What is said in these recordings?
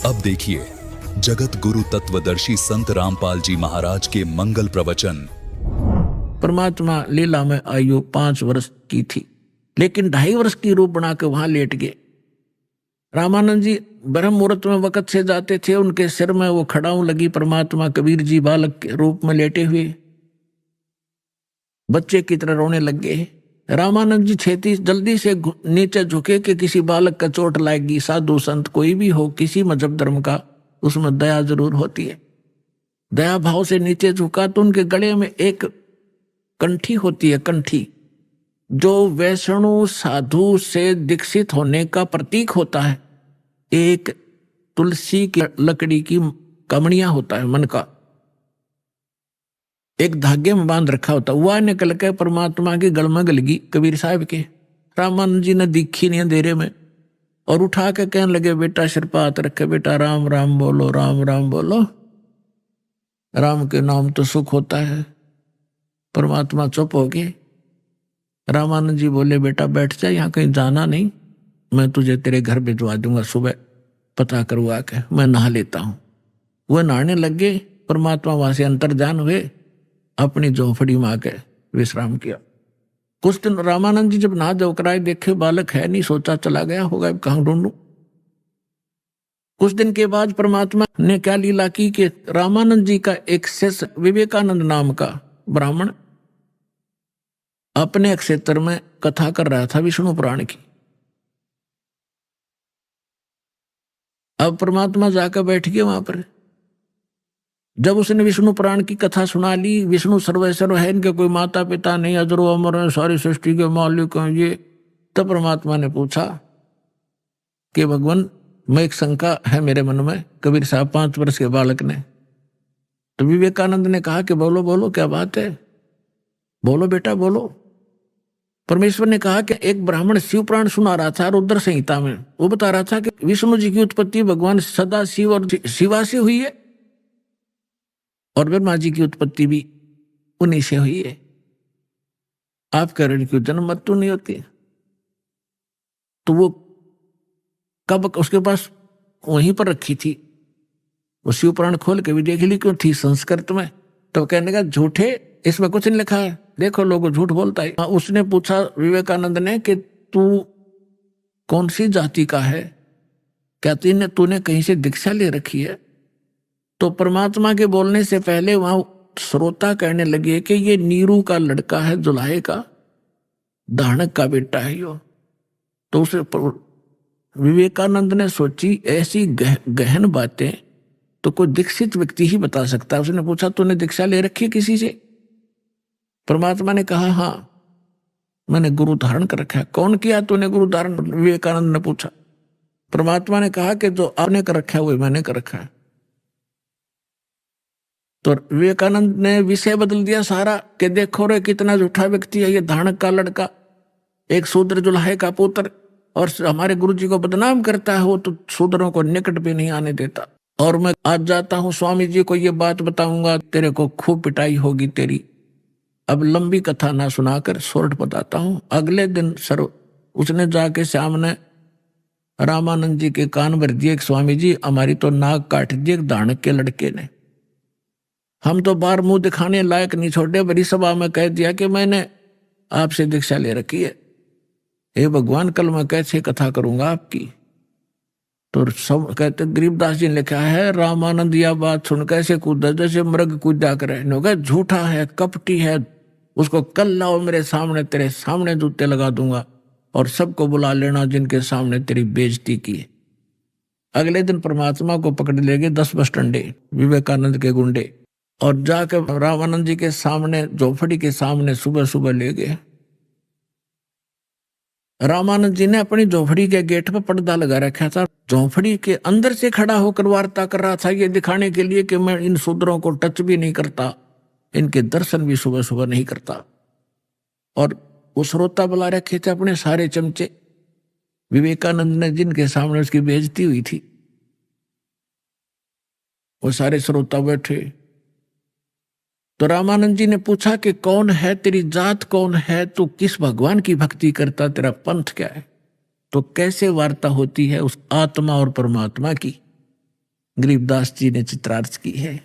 अब देखिए जगत गुरु तत्वदर्शी संत रामपाल जी महाराज के मंगल प्रवचन। परमात्मा लीला में आयु 5 वर्ष की थी, लेकिन 2.5 वर्ष की रूप बना के वहां लेट गए। रामानंद जी ब्रह्म मुहूर्त में वक्त से जाते थे, उनके सिर में वो खड़ाऊ लगी। परमात्मा कबीर जी बालक के रूप में लेटे हुए बच्चे की तरह रोने लग गए। रामानंद जी छेती जल्दी से नीचे झुके कि किसी बालक का चोट लाएगी। साधु संत कोई भी हो, किसी मजहब धर्म का, उसमें दया जरूर होती है। दया भाव से नीचे झुका तो उनके गले में एक कंठी होती है, कंठी, जो वैष्णु साधु से दीक्षित होने का प्रतीक होता है। एक तुलसी की लकड़ी की कमड़िया होता है, मन का एक धागे में बांध रखा होता, वह निकल के परमात्मा की गल में गल गई कबीर साहब के। रामानंद जी ने दीखी नहीं अंधेरे में, और उठा के कहने लगे, बेटा सिर पर हाथ रखे, बेटा राम राम बोलो, राम राम बोलो, राम के नाम तो सुख होता है। परमात्मा चुप हो गए। रामानंद जी बोले, बेटा बैठ जा, यहाँ कहीं जाना नहीं, मैं तुझे तेरे घर भिजवा दूंगा, सुबह पता करवा के, मैं नहा लेता हूं। वह नहाने लग गए। परमात्मा वहां से अंतर्धान हुए, अपनी झोंपड़ी में आके विश्राम किया। कुछ दिन रामानंद जी जब नहा धोकर आए, देखे बालक है नहीं, सोचा चला गया होगा, अब कहां ढूंढूं। कुछ दिन के बाद परमात्मा ने क्या लीला की कि रामानंद जी का एक शिष्य विवेकानंद नाम का ब्राह्मण अपने क्षेत्र में कथा कर रहा था विष्णु पुराण की। अब परमात्मा जाकर बैठ गए वहां पर। जब उसने विष्णु पुराण की कथा सुना ली, विष्णु सर्वेश्वर है, इनके कोई माता पिता नहीं, अजरो अमर है, सारी सृष्टि के मालिक हैं ये। तब परमात्मा ने पूछा कि भगवान, मैं एक शंका है मेरे मन में। कबीर साहब 5 वर्ष के बालक ने। तो विवेकानंद ने कहा कि बोलो बोलो, क्या बात है, बोलो बेटा बोलो। परमेश्वर ने कहा कि एक ब्राह्मण शिव पुराण सुना रहा था रुद्र संहिता में। वो बता रहा था कि विष्णु जी की उत्पत्ति भगवान सदा शिव और शिवा से हुई है, और ब्रह्मा जी की उत्पत्ति भी उन्हीं से हुई है। आप कह रहे क्यों जन्म मृत्यु नहीं होती? तो वो कब उसके पास वहीं पर रखी थी, वो शिव पुराण खोल के भी देख ली, क्यों थी संस्कृत में। तो कहने का झूठे, इसमें कुछ नहीं लिखा है, देखो लोगों झूठ बोलता है। उसने पूछा विवेकानंद ने कि तू कौन सी जाति का है, कहती ने तूने कहीं से दीक्षा ले रखी है? तो परमात्मा के बोलने से पहले वहां श्रोता कहने लगे कि ये नीरू का लड़का है, जुलाहे का, दानक का बेटा है यो। तो उसे विवेकानंद ने सोची ऐसी गहन बातें तो कोई दीक्षित व्यक्ति ही बता सकता है। उसने पूछा, तूने दीक्षा ले रखी है किसी से? परमात्मा ने कहा, हाँ मैंने गुरु धारण कर रखा है। कौन किया तूने गुरु धारण? विवेकानंद ने पूछा। परमात्मा ने कहा कि जो आपने कर रखा है वो मैंने कर रखा है। तो विवेकानंद ने विषय बदल दिया सारा कि देखो रे कितना झूठा व्यक्ति है ये, धानक का लड़का, एक शूद्र जुलाहे का पुत्र, और हमारे गुरु जी को बदनाम करता है। वो तो शूद्रों को निकट भी नहीं आने देता। और मैं आज जाता हूँ स्वामी जी को ये बात बताऊंगा, तेरे को खूब पिटाई होगी तेरी। अब लंबी कथा ना सुनाकर शॉर्ट बताता हूं। अगले दिन उसने जाके सामने रामानंद जी के कान भर दिए, स्वामी जी हमारी तो नाक काट दी एक धानक के लड़के ने, हम तो बाहर मुंह दिखाने लायक नहीं छोड़े, बड़ी सभा में कह दिया कि मैंने आपसे दीक्षा ले रखी है। हे भगवान, कल मैं कैसे कथा करूंगा आपकी? तो सब कहते, गरीबदास जी ने लिखा है, रामानंद यह बात सुन कैसे कूदा जैसे मृग कूदा करे। झूठा है, कपटी है, उसको कल लाओ मेरे सामने, तेरे सामने जूते लगा दूंगा, और सबको बुला लेना जिनके सामने तेरी बेइज्जती की है। अगले दिन परमात्मा को पकड़ ले गए 10 बस डंडे विवेकानंद के गुंडे, और जाकर रामानंद जी के सामने, झोपड़ी के सामने सुबह सुबह ले गए। रामानंद जी ने अपनी झोपड़ी के गेट पर पर्दा लगा रखा था। झोपड़ी के अंदर से खड़ा होकर वार्ता कर रहा था, ये दिखाने के लिए कि मैं इन शूद्रों को टच भी नहीं करता, इनके दर्शन भी सुबह सुबह नहीं करता। और वो श्रोता बुला रखे थे अपने सारे चमचे, विवेकानंद ने जिनके सामने उसकी बेइज्जती हुई थी, वो सारे श्रोता बैठे। तो रामानंद जी ने पूछा कि कौन है, तेरी जात कौन है, तू किस भगवान की भक्ति करता, तेरा पंथ क्या है? तो कैसे वार्ता होती है उस आत्मा और परमात्मा की? गरीबदास जी ने चित्रार्थ की है।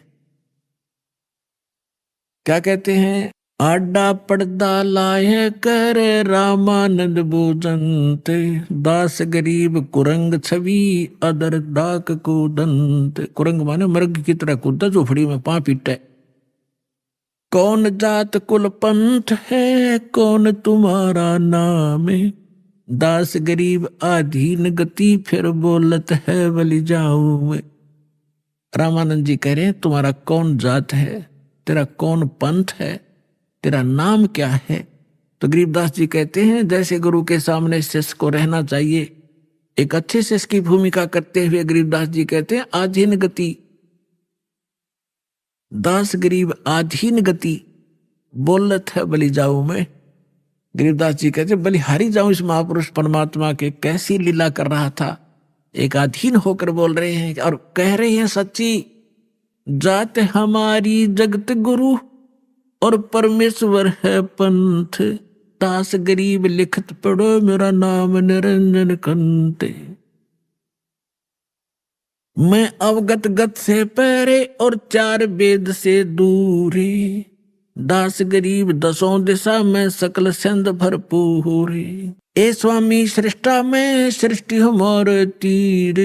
क्या कहते हैं? आडा पर्दा लाए करे रामानंद बूजंत, दास गरीब कुरंग छवि अदर डाक कूदंत। कुरंग माने मृग की तरह कूदा, झोपड़ी में पां पीटे। कौन जात कुल पंथ है, कौन तुम्हारा नाम, दास गरीब आधीन गति फिर बोलत है बलि जाऊं मैं। रामानंद जी कह रहे हैं तुम्हारा कौन जात है, तेरा कौन पंथ है, तेरा नाम क्या है? तो गरीबदास जी कहते हैं जैसे गुरु के सामने शिष्य को रहना चाहिए, एक अच्छे शिष्य की भूमिका करते हुए गरीबदास जी कहते हैं आधीन गति, दास गरीब आधीन गति बोलत है बलि जाऊं मैं। गरीबदास जी कहते हैं बलिहारी जाऊं इस महापुरुष परमात्मा के, कैसी लीला कर रहा था। एक अधीन होकर बोल रहे हैं और कह रहे हैं सच्ची जात हमारी जगत गुरु और परमेश्वर है पंथ, दास गरीब लिखत पढ़ो मेरा नाम निरंजन कंते। मैं अवगत गत से पहरे और चार वेद से दूरी, दास गरीब दसों दिशा में सकल सिंध भरपूर। ए स्वामी सृष्टा में सृष्टि हमारे तीर,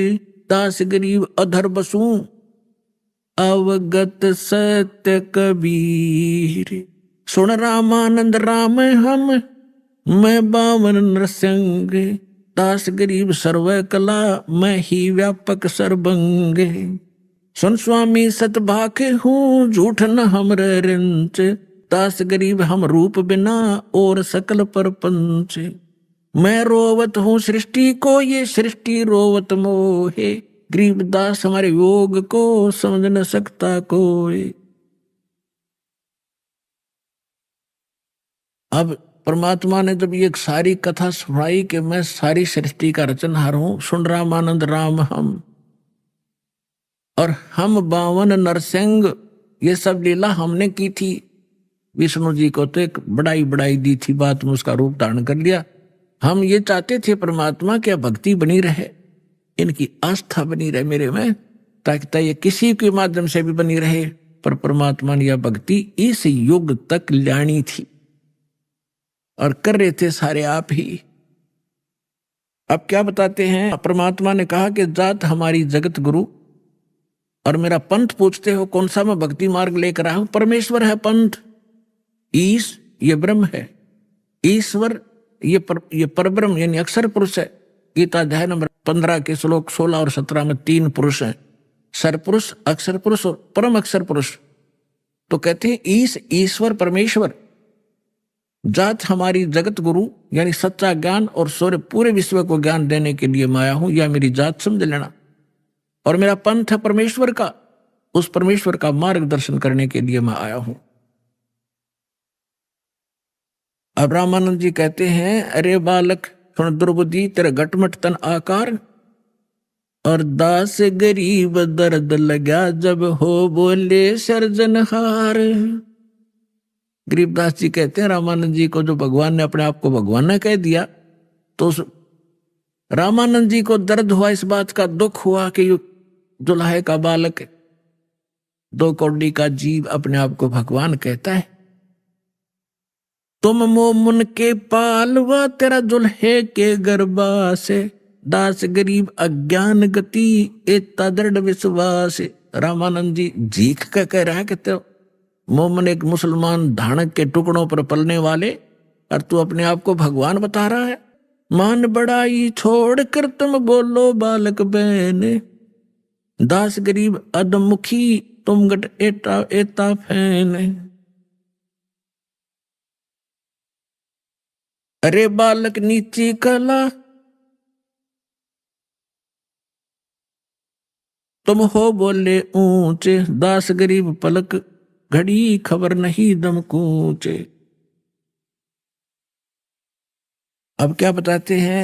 दास गरीब अधर बसू अवगत सत्य कबीर। सुन रामानंद राम हम मैं बामन नरसिंह, दास गरीब सर्व कला मैं ही व्यापक सर्वंग। सुन स्वामी सतभाखे हूँ झूठ न हमरे रिंच, दास गरीब हम रूप बिना और सकल परपंच। मैं रोवत हूँ सृष्टि को ये सृष्टि रोवत मोहे, गरीबदास हमारे योग को समझ न सकता कोई। अब परमात्मा ने जब ये सारी कथा सुनाई कि मैं सारी सृष्टि का रचनहार हूं, सुन रामानंद राम हम और हम बावन नरसिंह, ये सब लीला हमने की थी। विष्णु जी को तो एक बड़ाई दी थी, बात में उसका रूप धारण कर लिया। हम ये चाहते थे परमात्मा क्या भक्ति बनी रहे, इनकी आस्था बनी रहे मेरे में, ताकि ये किसी के माध्यम से भी बनी रहे। पर परमात्मा ने यह भक्ति इस युग तक लानी थी और कर रहे थे सारे आप ही। अब क्या बताते हैं? परमात्मा ने कहा कि जात हमारी जगत गुरु और मेरा पंथ पूछते हो कौन सा मैं भक्ति मार्ग लेकर आया हूं। परमेश्वर है पंथ, ईश ये ब्रह्म है, ईश्वर ये परब्रह्म यानी अक्षर पुरुष है। गीता अध्याय नंबर 15 के श्लोक 16 और 17 में 3 पुरुष हैं, सरपुरुष, अक्षर पुरुष और परम अक्षर पुरुष। तो कहते हैं ईश ईश्वर परमेश्वर। जात हमारी जगत गुरु यानी सच्चा ज्ञान और सूर्य पूरे विश्व को ज्ञान देने के लिए मैं आया हूं, या मेरी जात समझ लेना। और मेरा पंथ है परमेश्वर का, उस परमेश्वर का मार्गदर्शन करने के लिए मैं आया हूं। अब रामानंद जी कहते हैं अरे बालक सुन दुर्बुद्धि तेरा घटमट तन आकार, और दास गरीब दर्द लगा जब हो बोले सर्जनहार। गरीबदास जी कहते हैं रामानंद जी को जो भगवान ने अपने आप को भगवान ने कह दिया, तो रामानंद जी को दर्द हुआ, इस बात का दुख हुआ कि दुल्हे का बालक 2 कौड़ी का जीव अपने आप को भगवान कहता है। तुम मोमुन के पालवा तेरा दुल्हे के गर्भा से, दास गरीब अज्ञान गति एता दृढ़ विश्वास। रामानंद जी झीक का कह रहा है कि तो मोमन एक मुसलमान धानक के टुकड़ों पर पलने वाले, और तू अपने आप को भगवान बता रहा है। मान बड़ाई छोड़ कर तुम बोलो बालक बहन, दास गरीब अधमुखी तुम गट एता फैन। अरे बालक नीची कला तुम हो बोले ऊंचे, दास गरीब पलक घड़ी खबर नहीं दम कूचे। अब क्या बताते हैं?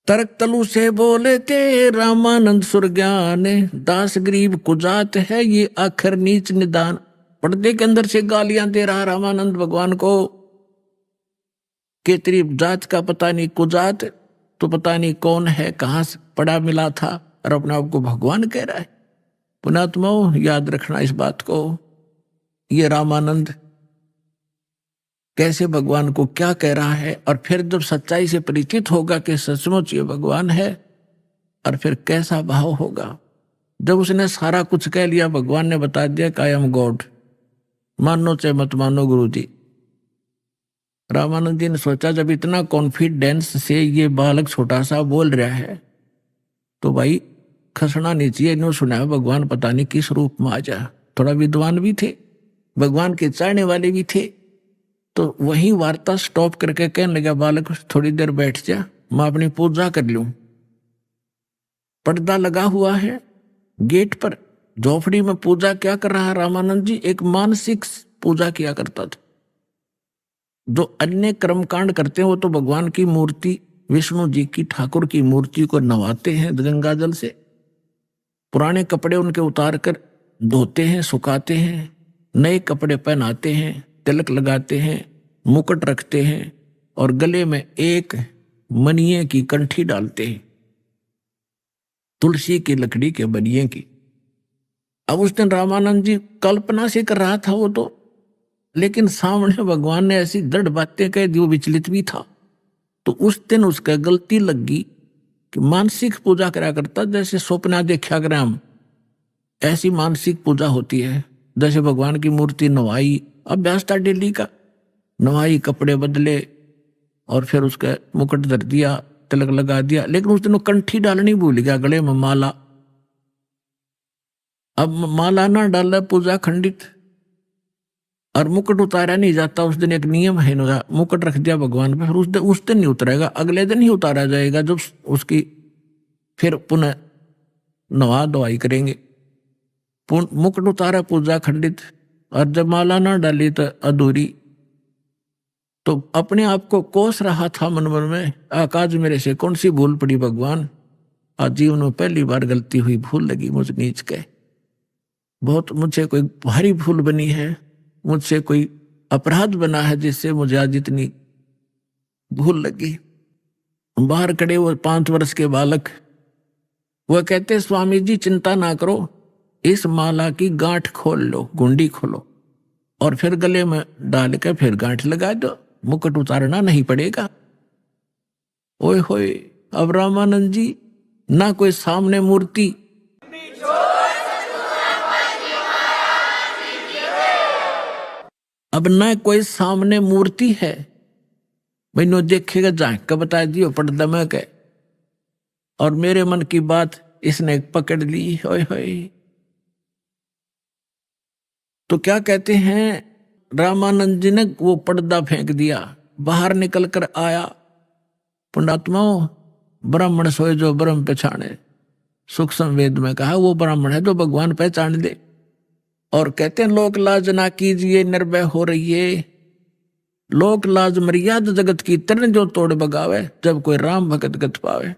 तर्क तलु से बोले थे रामानंद सुर ज्ञान, दास गरीब कुजात है ये आखिर नीच निदान। पर्दे के अंदर से गालियां दे रहा रामानंद भगवान को कि तेरी जात का पता नहीं, कुजात तो पता नहीं कौन है, कहां से पड़ा मिला था, और अपने आप को भगवान कह रहा है। पुण्यात्माओं, याद रखना इस बात को। ये रामानंद कैसे भगवान को क्या कह रहा है, और फिर जब सच्चाई से परिचित होगा कि सचमुच ये भगवान है, और फिर कैसा भाव होगा। जब उसने सारा कुछ कह लिया, भगवान ने बता दिया कि आई एम गॉड, मानो चाहे मत मानो गुरु जी। रामानंद जी ने सोचा, जब इतना कॉन्फिडेंस से ये बालक छोटा सा बोल रहा है तो भाई खसना नहीं चाहिए। इन्होंने सुना है भगवान पता नहीं किस रूप में आ जाए। थोड़ा विद्वान भी थे, भगवान के चाहने वाले भी थे। तो वही वार्ता स्टॉप करके कहने लगा, बालक थोड़ी देर बैठ जा, मैं अपनी पूजा कर लूं। पर्दा लगा हुआ है गेट पर, झोपड़ी में पूजा क्या कर रहा है रामानंद जी? एक मानसिक पूजा किया करता था। जो अन्य कर्मकांड करते हैं वो तो भगवान की मूर्ति, विष्णु जी की, ठाकुर की मूर्ति को नवाते हैं गंगा जल से, पुराने कपड़े उनके उतार कर धोते हैं, सुखाते हैं, नए कपड़े पहनाते हैं, तिलक लगाते हैं, मुकुट रखते हैं, और गले में एक मनिये की कंठी डालते हैं, तुलसी की लकड़ी के बनिये की। अब उस दिन रामानंद जी कल्पना से कर रहा था वो तो, लेकिन सामने भगवान ने ऐसी दृढ़ बातें कह दी, वो विचलित भी था। तो उस दिन उसका गलती लगी कि मानसिक पूजा करा करता, जैसे स्वप्ना देखा करें हम, ऐसी मानसिक पूजा होती है। जैसे भगवान की मूर्ति नवाई, अभ्यास था डेली का, नवाई, कपड़े बदले, और फिर उसका मुकुट धर दिया, तिलक लगा दिया। लेकिन उस दिन वो कंठी डालनी भूल गया, गले में माला। अब माला ना डाला, पूजा खंडित, और मुकुट उतारा नहीं जाता। उस दिन एक नियम है ना, मुकुट रख दिया भगवान पे, फिर उस दिन नहीं उतरेगा, अगले दिन ही उतारा जाएगा, जब उसकी फिर पुनः नवा धोवाई करेंगे। मुकुट उतारा, पूजा खंडित, और जब माला ना डाली तो अधूरी। तो अपने आप को कोस रहा था मन मन में, आकाश मेरे से कौन सी भूल पड़ी भगवान, आज जीवन में पहली बार गलती हुई, भूल लगी मुझ नीच के, बहुत मुझसे कोई भारी भूल बनी है, मुझसे कोई अपराध बना है जिससे मुझे आज इतनी भूल लगी। बाहर खड़े वो 5 वर्ष के बालक, वह कहते, स्वामी जी चिंता ना करो, इस माला की गांठ खोल लो, गुंडी खोलो, और फिर गले में डाल के फिर गांठ लगा दो, मुकुट उतारना नहीं पड़ेगा। ओए होए, अब रामानंद जी ना कोई सामने मूर्ति, अब ना कोई सामने मूर्ति है, मैंने देखेगा झांक का बता दियो पर्दा में के, और मेरे मन की बात इसने पकड़ ली। ओए होए, तो क्या कहते हैं, रामानंद जी ने वो पर्दा फेंक दिया, बाहर निकल कर आया। पुण्यात्माओं, ब्राह्मण सोए जो ब्रह्म पहचाने, सुख संवेद में कहा वो ब्राह्मण है जो भगवान पहचान दे। और कहते हैं लोक लाज ना कीजिए, निर्भय हो रही है, लोक लाज मर्यादा जगत की तरण जो तोड़ बगावे, जब कोई राम भगत गत पावे।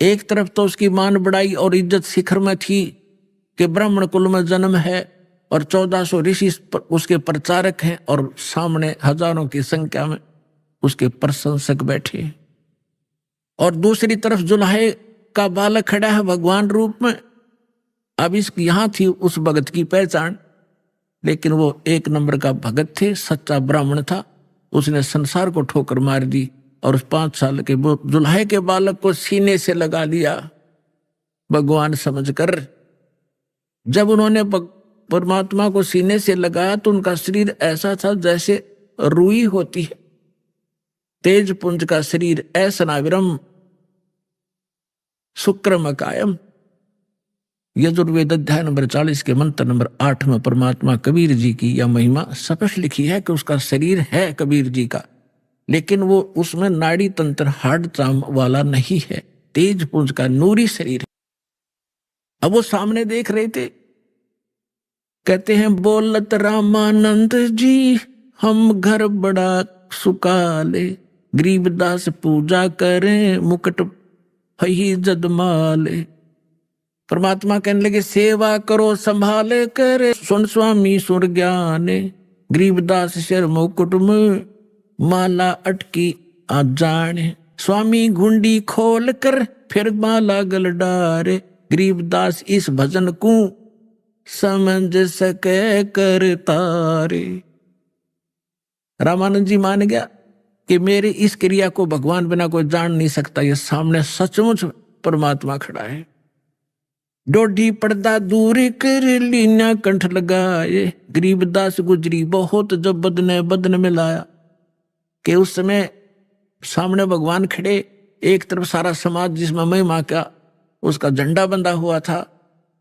एक तरफ तो उसकी मान बढ़ाई और इज्जत शिखर में थी कि ब्राह्मण कुल में जन्म है, और 1400 ऋषि उसके प्रचारक हैं, और सामने हजारों की संख्या में उसके प्रशंसक बैठे। और दूसरी तरफ जुल्हे का बालक खड़ा है भगवान रूप में। अब इस यहाँ थी उस भगत की पहचान, लेकिन वो 1 नंबर का भगत थे, सच्चा ब्राह्मण था। उसने संसार को ठोकर मार दी, और उस 5 साल के जुल्हे के बालक को सीने से लगा लिया भगवान समझकर। जब उन्होंने परमात्मा को सीने से लगाया तो उनका शरीर ऐसा था जैसे रुई होती है, तेज पुंज का शरीर, ऐसनाविरम शुक्रम कायम। यजुर्वेद अध्याय नंबर 40 के मंत्र नंबर 8 में परमात्मा कबीर जी की यह महिमा स्पष्ट लिखी है कि उसका शरीर है कबीर जी का, लेकिन वो उसमें नाड़ी तंत्र हार्ड चाम वाला नहीं है, तेज पुंज का नूरी शरीर है। अब वो सामने देख रहे थे, कहते हैं बोलत रामानंद जी हम घर बड़ा सुकाले, गरीबदास पूजा करें मुकुट ही जदमाले। परमात्मा कहने लगे सेवा करो संभाले करे, सुन स्वामी सुर ज्ञाने, गरीबदास सिर मुकुट में माला अटकी आ जाने। स्वामी गुंडी खोल कर फिर माला गल डारे, गरीबदास इस भजन को समझ सके कर तारे। रामानंद जी मान गया कि मेरी इस क्रिया को भगवान बिना कोई जान नहीं सकता, ये सामने सचमुच परमात्मा खड़ा है। डोडी पर्दा दूर कर लीना कंठ लगाए, गरीबदास गुजरी बहुत जब बदने बदन में लाया। कि उस समय सामने भगवान खड़े, एक तरफ सारा समाज जिसमें महिमा का उसका झंडा बंधा हुआ था,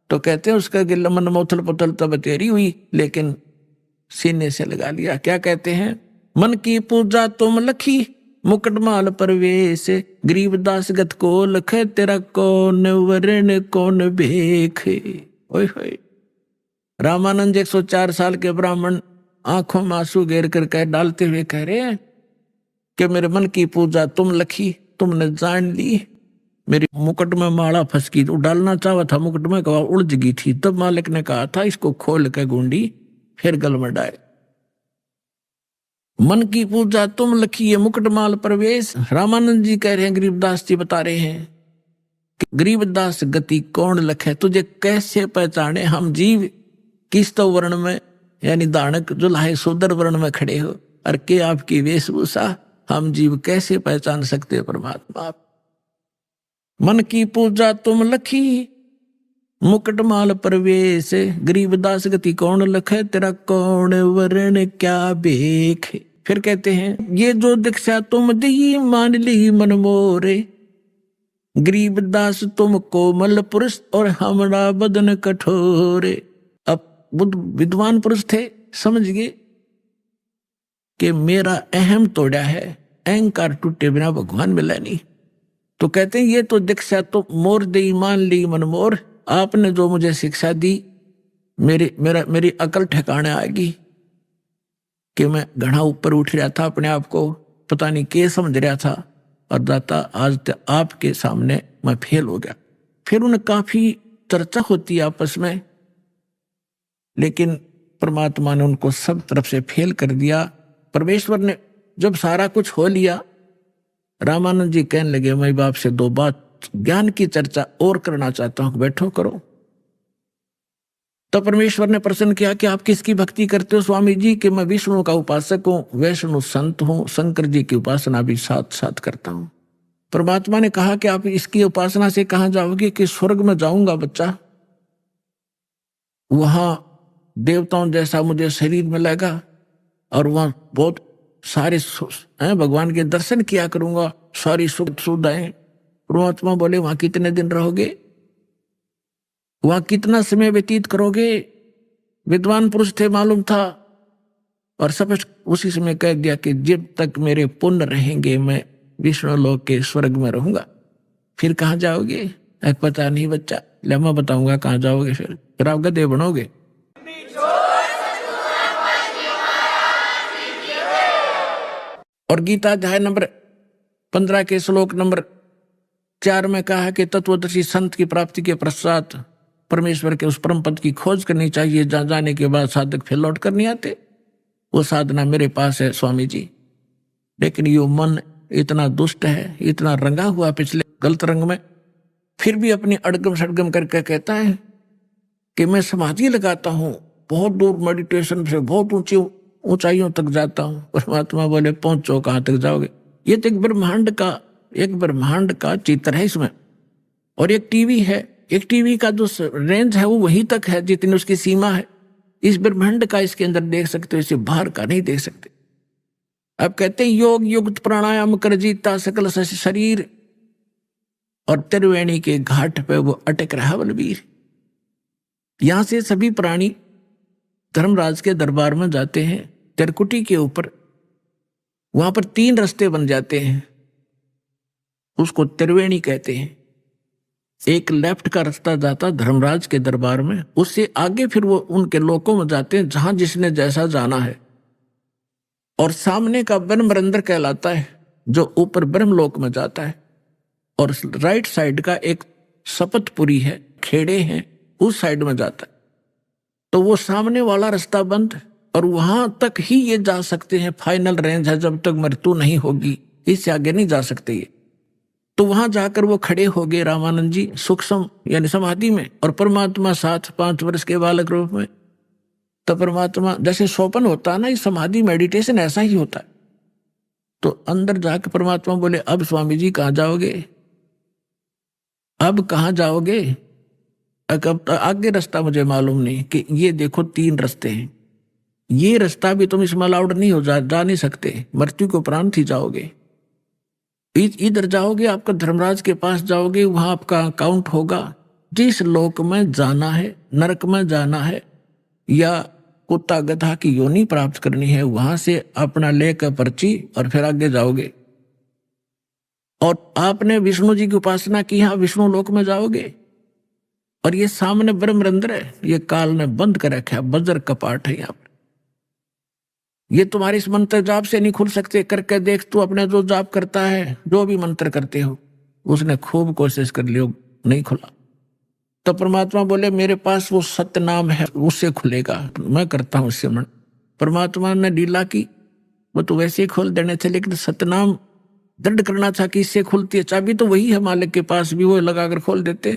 तो कहते हैं उसका गिल्ला मन मोथल पुथल तब तेरी हुई, लेकिन सीने से लगा लिया। क्या कहते हैं? मन की पूजा तुम लखी मुकुटमाल परवेश, गरीबदास गत को लखे तेरा कौन वरण कौन भेख। ओए होए। रामानंद 104 साल के ब्राह्मण आंखों में आंसू घेर कर कह डालते हुए कह रहे हैं कि मेरे मन की पूजा तुम लखी, तुमने जान ली। मेरी मुकुट में माला फंस गई, तो डालना चाहा था मुकुट में, कहा उलझ गई थी। तब मालिक ने कहा था इसको खोल के गुंडी फिर गल में डाल। मन की पूजा तुम लखी है मुकुटमाल प्रवेश। रामानंद जी कह रहे हैं, गरीबदास जी बता रहे हैं कि गरीबदास गति कौन लखे, तुझे कैसे पहचाने। हम जीव किस तो वर्ण में यानी दानक जुलाहे शूद्र वर्ण में खड़े हो, और के आपकी वेशभूषा, हम जीव कैसे पहचान सकते परमात्मा। मन की पूजा तुम लखी मुकुटमाल प्रवेश, गरीबदास गति कौन लखे तेरा कौन वर्ण क्या भेख। फिर कहते हैं ये जो दीक्षा तुम दी मान ली मन मोरे, गरीबदास तुम कोमल पुरुष और हमरा बदन कठोरे। अब बुद्ध विद्वान पुरुष थे, समझ गए कि मेरा अहम तोड़ा है, अहंकार टूटे बिना भगवान मिला नहीं। तो कहते हैं ये तो दीक्षा तो मोर दे मान ली मन मोर, आपने जो मुझे शिक्षा दी मेरी अकल ठिकाने आएगी कि मैं घना ऊपर उठ रहा था, अपने आप को पता नहीं क्या समझ रहा था, और दाता आज तक आपके सामने मैं फेल हो गया। फिर उन्हें काफी चर्चा होती है आपस में, लेकिन परमात्मा ने उनको सब तरफ से फेल कर दिया। परमेश्वर ने जब सारा कुछ हो लिया, रामानंद जी कहने लगे मैं बाप से दो बात ज्ञान की चर्चा और करना चाहता हूं, बैठो करो। तो परमेश्वर ने प्रश्न किया कि आप किसकी भक्ति करते हो स्वामी जी? कि मैं विष्णु का उपासक हूं, वैष्णु संत हूं, शंकर जी की उपासना भी साथ साथ करता हूं। परमात्मा ने कहा कि आप इसकी उपासना से कहां जाओगे? कि स्वर्ग में जाऊंगा बच्चा, वहां देवताओं जैसा मुझे शरीर मिलेगा, और वहां बहुत सारे भगवान के दर्शन किया करूंगा, सारी सुख सुविधाएं। परमात्मा बोले वहां कितने दिन रहोगे, वहां कितना समय व्यतीत करोगे? विद्वान पुरुष थे मालूम था, और सब उसी समय कह दिया कि जब तक मेरे पुण्य रहेंगे मैं विष्णु लोक के स्वर्ग में रहूंगा। फिर कहाँ जाओगे? पता नहीं बच्चा, ले मैं बताऊंगा कहाँ जाओगे। फिर आप गधे बनोगे। और गीता अध्याय नंबर 15 के श्लोक नंबर 4 में कहा है कि तत्वदर्शी संत की प्राप्ति के पश्चात परमेश्वर के उस परम पद की खोज करनी चाहिए जहां जाने के बाद साधक फिर लौट कर नहीं आते। वो साधना मेरे पास है स्वामी जी। लेकिन यो मन इतना दुष्ट है, इतना रंगा हुआ पिछले गलत रंग में, फिर भी अपनी अड़गम सड़गम करके कहता है कि मैं समाधि लगाता हूं, बहुत दूर मेडिटेशन से बहुत ऊंची ऊंचाइयों तक जाता हूं। परमात्मा बोले पहुंचो, कहां तक जाओगे? ये तो एक ब्रह्मांड का चित्र है इसमें, और एक टीवी है, एक टीवी का जो रेंज है वो वहीं तक है जितनी उसकी सीमा है। इस ब्रह्मांड का इसके अंदर देख सकते हो, इसे बाहर का नहीं देख सकते। अब कहते हैं योग युक्त प्राणायाम कर जीता सकल शरीर, और त्रिवेणी के घाट पे वो अटक रहा बलबीर। यहां से सभी प्राणी धर्मराज के दरबार में जाते हैं, त्रिकुटी के ऊपर, वहां पर 3 रास्ते बन जाते हैं, उसको त्रिवेणी कहते हैं। एक लेफ्ट का रास्ता जाता धर्मराज के दरबार में, उससे आगे फिर वो उनके लोकों में जाते हैं जहां जिसने जैसा जाना है। और सामने का ब्रह्मरंध्र कहलाता है जो ऊपर ब्रह्मलोक में जाता है, और राइट साइड का एक शपथपुरी है, खेड़े हैं, उस साइड में जाता है। तो वो सामने वाला रास्ता बंद, और वहां तक ही ये जा सकते हैं, फाइनल रेंज है, जब तक मृत्यु नहीं होगी इससे आगे नहीं जा सकते ये। तो वहां जाकर वो खड़े हो गए रामानंद जी सूक्ष्म यानी समाधि में, और परमात्मा साथ 5 वर्ष के बालक रूप में। तो परमात्मा जैसे सोपन होता है ना, ये समाधि मेडिटेशन ऐसा ही होता है। तो अंदर जाकर परमात्मा बोले, अब स्वामी जी कहाँ जाओगे, अब कहाँ जाओगे? अब आगे रास्ता मुझे मालूम नहीं, कि ये देखो 3 रास्ते हैं, ये रास्ता भी तुम इसमें अलाउड नहीं हो, जा नहीं सकते, मृत्यु को उपरांत ही जाओगे। इधर जाओगे आपका धर्मराज के पास जाओगे, वहां आपका अकाउंट होगा, जिस लोक में जाना है, नरक में जाना है या कुत्ता गधा की योनि प्राप्त करनी है, वहां से अपना लेकर पर्ची और फिर आगे जाओगे। और आपने विष्णु जी की उपासना की, हाँ विष्णु लोक में जाओगे। और ये सामने ब्रह्मरंध्र है, ये काल ने बंद कर रखा है, बज्र कपाट है यहाँ पर। ये तुम्हारे इस मंत्र जाप से नहीं खुल सकते, करके देख तू अपने जो जाप करता है, जो भी मंत्र करते हो, उसने खूब कोशिश कर लियो, नहीं खुला। तो परमात्मा बोले मेरे पास वो सत्य नाम है, उससे खुलेगा, मैं करता हूं उससे मन। परमात्मा ने लीला की, वो तो वैसे ही खोल देने थे, लेकिन सतनाम दृढ़ करना था कि इससे खुलती है। चाबी तो वही है मालिक के पास भी, वो लगाकर खोल देते।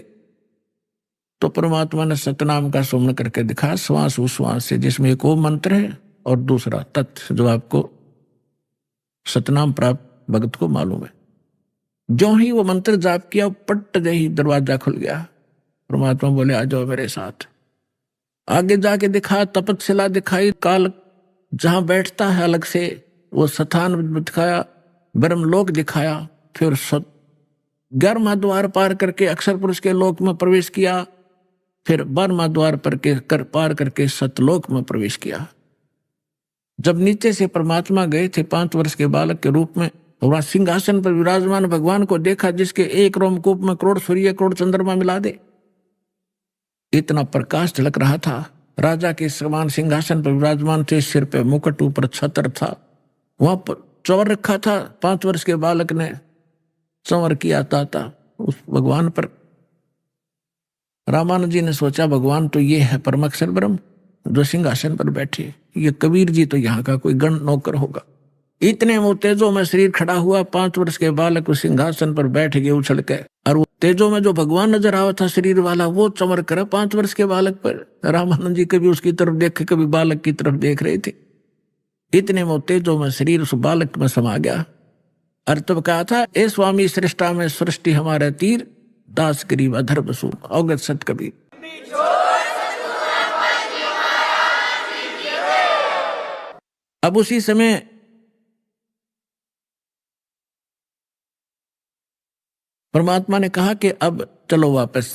तो परमात्मा ने सतनाम का सुमन करके दिखा, श्वास उश्वास से, जिसमें एक वो मंत्र है और दूसरा तत्व जो आपको सतनाम प्राप्त भगत को मालूम है। जो ही वो मंत्र जाप किया, पट्ट दे ही दरवाजा खुल गया। परमात्मा बोले आ जाओ मेरे साथ। आगे जाके दिखा, तपतशिला दिखाई, काल जहां बैठता है अलग से वो स्थान दिखाया, ब्रह्मलोक दिखाया, फिर 11वां द्वार पार करके अक्षर पुरुष के लोक में प्रवेश किया, फिर 12वां द्वार पार करके सतलोक में प्रवेश किया। जब नीचे से परमात्मा गए थे 5 वर्ष के बालक के रूप में, वहां सिंहासन पर विराजमान भगवान को देखा, जिसके एक रोमकूप में करोड़ सूर्य करोड़ चंद्रमा मिला दे, इतना प्रकाश झलक रहा था। राजा के समान सिंहासन पर विराजमान थे, सिर पे मुकुट, ऊपर छत्र था, वहां पर चौर रखा था। 5 वर्ष के बालक ने चौर किया था उस भगवान पर। रामानुज जी ने सोचा भगवान तो ये है परमअक्षर ब्रह्म जो सिंहासन पर बैठे, ये कबीर जी तो यहाँ का कोई गण नौकर होगा। इतने वो तेजो में शरीर खड़ा हुआ, 5 वर्ष के बालक उस सिंहासन पर बैठ गए उछल के, और वो तेजो में जो भगवान नजर आवा था शरीर वाला, वो चमक कर 5 वर्ष के बालक पर। रामानंद जी कभी उसकी तरफ देखे, कभी बालक की तरफ देख रहे थे। इतने वो तेजो में शरीर उस बालक में समा गया। और तब कहा था, ए स्वामी सृष्टा में सृष्टि हमारे तीर, दास गरीब अधर्म सु अवगत सत कबीर। अब उसी समय परमात्मा ने कहा कि अब चलो वापस,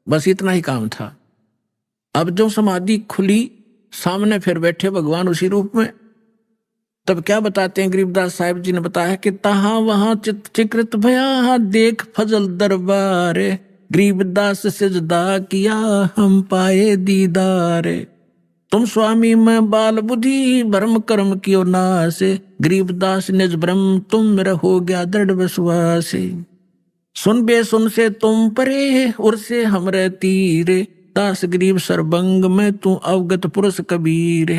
बस इतना ही काम था। अब जो समाधि खुली, सामने फिर बैठे भगवान उसी रूप में। तब क्या बताते हैं गरीबदास साहिब जी ने बताया कि तहा वहां चिकृत भया देख फजल दरबारे, गरीबदास सिजदा किया हम पाए दीदारे। तुम स्वामी में बाल बुद्धि भरम कर्म कियो नासे, गरीबदास निज ब्रह्म तुम मेरा हो गया दृढ़ विश्वासे। सुन बे सुन से तुम परे उर से हमरे तीरे, दास गरीब सरबंग में तू अवगत पुरुष कबीर।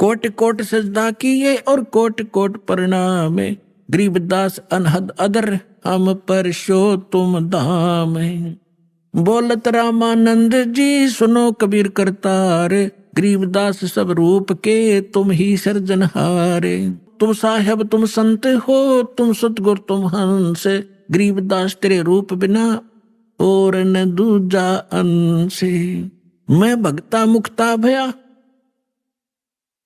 कोट कोट सजदा किए और कोट कोट प्रणाम, गरीबदास अनहद अदर हम पर शो तुम धाम। बोलत रामानंद जी सुनो कबीर करतार, गरीबदास सब रूप के तुम ही सर्जनहारे। तुम साहेब तुम संत हो, तुम सतगुर तुम हंस, गरीबदास तेरे रूप बिना और न दूजा अंश। मैं भक्ता मुक्ता भया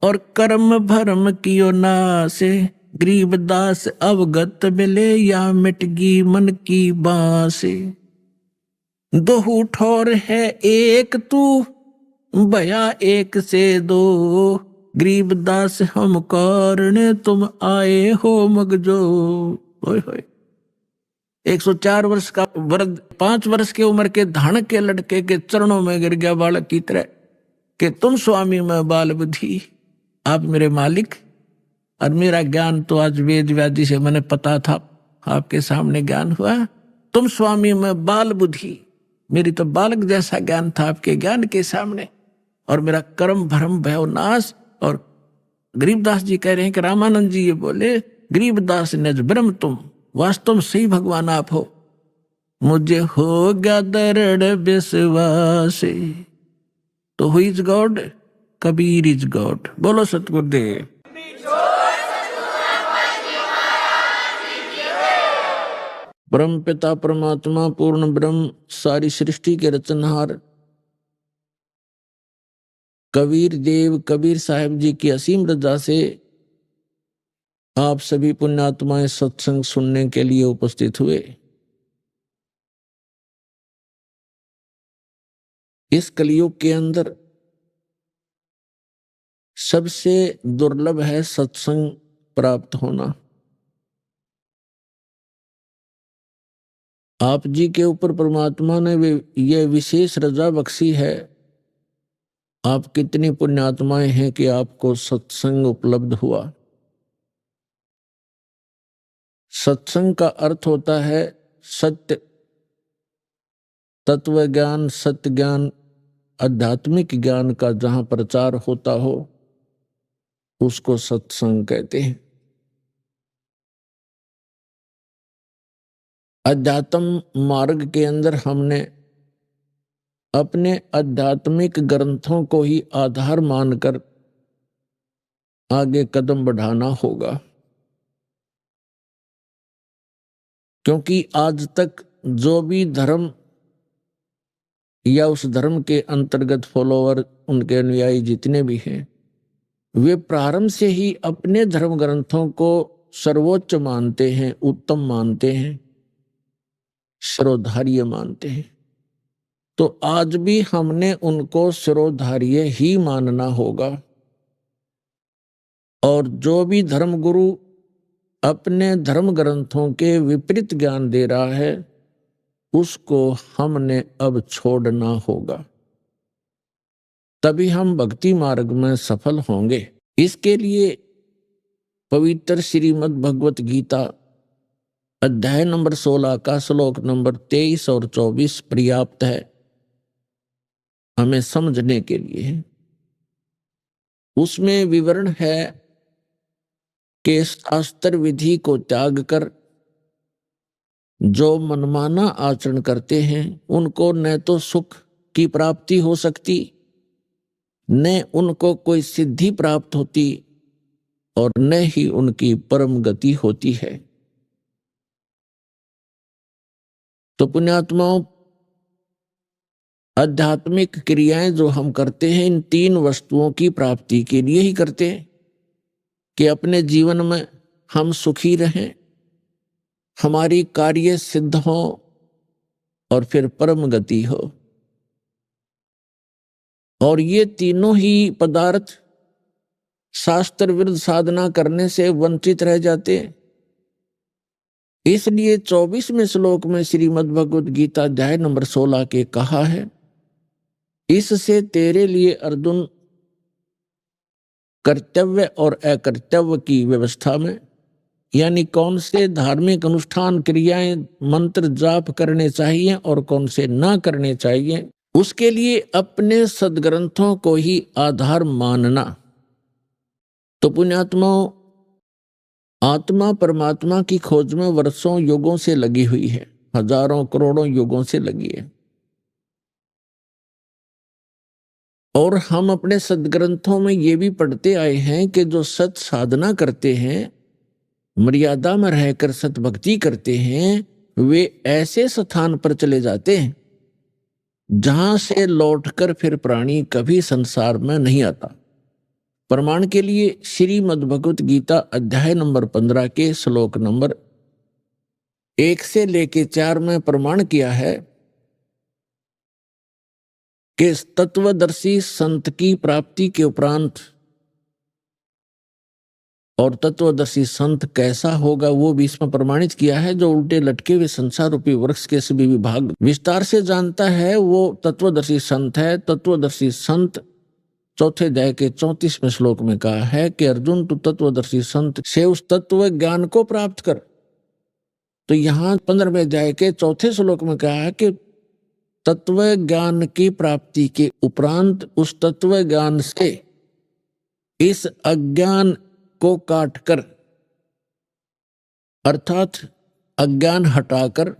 और कर्म भरम कियो नासे, गरीबदास अवगत मिले या मिटगी मन की बांसे। दोहू ठोर है एक तू भया एक से दो, गरीबदास हम कारण तुम आए हो मगजो। होय होय 104 वर्ष का वृद्ध 5 वर्ष की उम्र के धानक के लड़के के चरणों में गिर गया बालक की तरह कि तुम स्वामी में बाल बुद्धि, आप मेरे मालिक। और मेरा ज्ञान तो आज वेद व्याधि से मैंने पता था, आपके सामने ज्ञान हुआ। तुम स्वामी में बाल बुद्धि, मेरी तो बालक जैसा ज्ञान था आपके ज्ञान के सामने, और मेरा कर्म भरम भय नाश। और गरीबदास जी कह रहे हैं कि रामानंद जी ये बोले, गरीबदास निज ब्रह्म तुम वास्तव में सही भगवान आप हो, मुझे हो गया दृढ़ विश्वास, तो who is God? Kabir is God. बोलो सतगुरुदेव। परम पिता परमात्मा पूर्ण ब्रह्म सारी सृष्टि के रचनहार कबीर देव कबीर साहिब जी की असीम रजा से आप सभी पुण्यात्माएं सत्संग सुनने के लिए उपस्थित हुए। इस कलयुग के अंदर सबसे दुर्लभ है सत्संग प्राप्त होना। आप जी के ऊपर परमात्मा ने यह विशेष रजा बख्शी है। आप कितनी पुण्यात्माएं हैं कि आपको सत्संग उपलब्ध हुआ। सत्संग का अर्थ होता है सत्य, तत्व ज्ञान, सत्य ज्ञान, आध्यात्मिक ज्ञान का जहां प्रचार होता हो उसको सत्संग कहते हैं। अध्यात्म मार्ग के अंदर हमने अपने आध्यात्मिक ग्रंथों को ही आधार मानकर आगे कदम बढ़ाना होगा, क्योंकि आज तक जो भी धर्म या उस धर्म के अंतर्गत फॉलोअर, उनके अनुयायी जितने भी हैं, वे प्रारंभ से ही अपने धर्म ग्रंथों को सर्वोच्च मानते हैं, उत्तम मानते हैं, शिरोधार्य मानते हैं। तो आज भी हमने उनको शिरोधार्य ही मानना होगा। और जो भी धर्मगुरु अपने धर्म ग्रंथों के विपरीत ज्ञान दे रहा है उसको हमने अब छोड़ना होगा, तभी हम भक्ति मार्ग में सफल होंगे। इसके लिए पवित्र श्रीमद् भगवत गीता अध्याय नंबर 16 का श्लोक नंबर 23 और 24 पर्याप्त है हमें समझने के लिए। उसमें विवरण है कि शास्त्र विधि को त्याग कर जो मनमाना आचरण करते हैं उनको न तो सुख की प्राप्ति हो सकती, न उनको कोई सिद्धि प्राप्त होती, और न ही उनकी परम गति होती है। तो पुण्यात्माओं, आध्यात्मिक क्रियाएं जो हम करते हैं इन तीन वस्तुओं की प्राप्ति के लिए ही करते हैं कि अपने जीवन में हम सुखी रहें, हमारी कार्य सिद्ध हो और फिर परम गति हो। और ये तीनों ही पदार्थ शास्त्र विरुद्ध साधना करने से वंचित रह जाते हैं। इसलिए 24वें श्लोक में श्रीमद् भगवत गीता अध्याय नंबर 16 के कहा है, इससे तेरे लिए अर्जुन कर्तव्य और अकर्तव्य की व्यवस्था में, यानी कौन से धार्मिक अनुष्ठान क्रियाएं मंत्र जाप करने चाहिए और कौन से ना करने चाहिए, उसके लिए अपने सदग्रंथों को ही आधार मानना। तो पुण्यात्माओं, आत्मा परमात्मा की खोज में वर्षों युगों से लगी हुई है, हजारों करोड़ों युगों से लगी है। और हम अपने सदग्रंथों में ये भी पढ़ते आए हैं कि जो सत साधना करते हैं, मर्यादा में रहकर सत भक्ति करते हैं, वे ऐसे स्थान पर चले जाते हैं जहां से लौटकर फिर प्राणी कभी संसार में नहीं आता। प्रमाण के लिए श्रीमद् भगवत गीता अध्याय नंबर 15 के श्लोक नंबर 1 से लेके 4 में प्रमाण किया है कि तत्वदर्शी संत की प्राप्ति के उपरांत, और तत्वदर्शी संत कैसा होगा वो भी इसमें प्रमाणित किया है। जो उल्टे लटके हुए संसार रूपी वृक्ष के सभी विभाग विस्तार से जानता है वो तत्वदर्शी संत है। तत्वदर्शी संत चौथे अध्याय के 34वें श्लोक में कहा है कि अर्जुन तू तत्वदर्शी संत से उस तत्व ज्ञान को प्राप्त कर। तो यहाँ 15वें अध्याय के 4थे श्लोक में कहा है कि तत्व ज्ञान की प्राप्ति के उपरांत उस तत्व ज्ञान से इस अज्ञान को काटकर, अर्थात अज्ञान हटाकर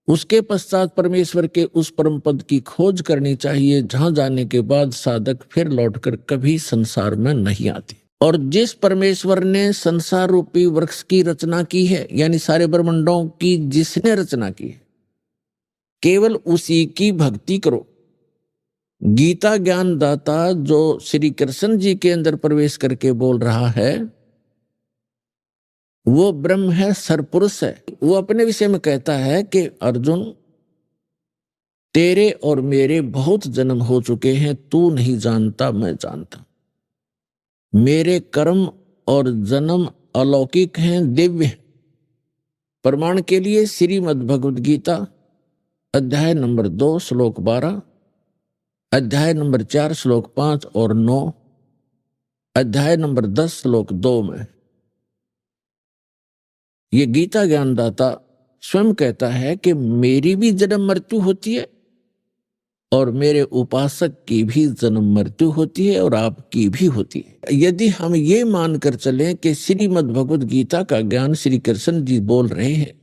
उसके पश्चात परमेश्वर के उस परम पद की खोज करनी चाहिए, जहां जाने के बाद साधक फिर लौटकर कभी संसार में नहीं आती। और जिस परमेश्वर ने संसार रूपी वृक्ष की रचना की है, यानी सारे ब्रह्मांडों की जिसने रचना की है, केवल उसी की भक्ति करो। गीता ज्ञान दाता जो श्री कृष्ण जी के अंदर प्रवेश करके बोल रहा है, वो ब्रह्म है, सरपुरुष है। वो अपने विषय में कहता है कि अर्जुन, तेरे और मेरे बहुत जन्म हो चुके हैं, तू नहीं जानता, मैं जानता। मेरे कर्म और जन्म अलौकिक हैं, दिव्य हैं। प्रमाण के लिए श्रीमद् भगवद गीता अध्याय नंबर 2 श्लोक 12, अध्याय नंबर 4 श्लोक 5 और 9, अध्याय नंबर 10 श्लोक 2 में ये गीता ज्ञानदाता स्वयं कहता है कि मेरी भी जन्म मृत्यु होती है और मेरे उपासक की भी जन्म मृत्यु होती है और आपकी भी होती है। यदि हम ये मानकर चलें कि श्रीमद् भगवद गीता का ज्ञान श्री कृष्ण जी बोल रहे हैं,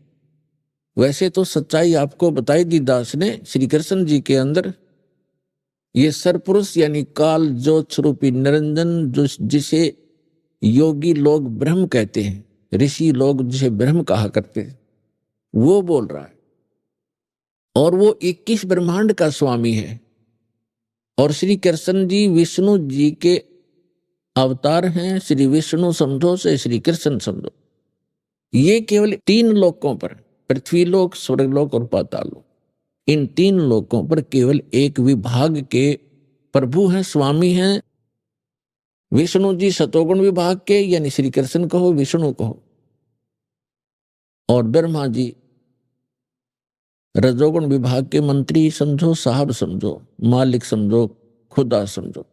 वैसे तो सच्चाई आपको बताई दी दास ने। श्री कृष्ण जी के अंदर ये सरपुरुष यानी काल ज्योत स्वरूपी निरंजन, जिसे योगी लोग ब्रह्म कहते हैं, ऋषि लोग जिसे ब्रह्म कहा करते हैं, वो बोल रहा है। और वो 21 ब्रह्मांड का स्वामी है। और श्री कृष्ण जी विष्णु जी के अवतार हैं। श्री विष्णु समझो से श्री कृष्ण समझो। ये केवल 3 लोकों पर, पृथ्वी लोक, स्वर्गलोक और पाताल लोक, इन 3 लोकों पर केवल एक विभाग के प्रभु हैं, स्वामी हैं। विष्णु जी सतोगुण विभाग के, यानी श्री कृष्ण कहो, विष्णु कहो, और ब्रह्मा जी रजोगुण विभाग के मंत्री समझो, साहब समझो, मालिक समझो, खुदा समझो।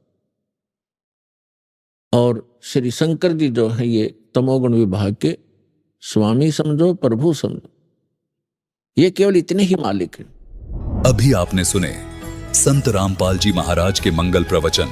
और श्री शंकर जी जो है ये तमोगुण विभाग के स्वामी समझो, प्रभु समझो। ये केवल इतने ही मालिक हैं। अभी आपने सुने संत रामपाल जी महाराज के मंगल प्रवचन।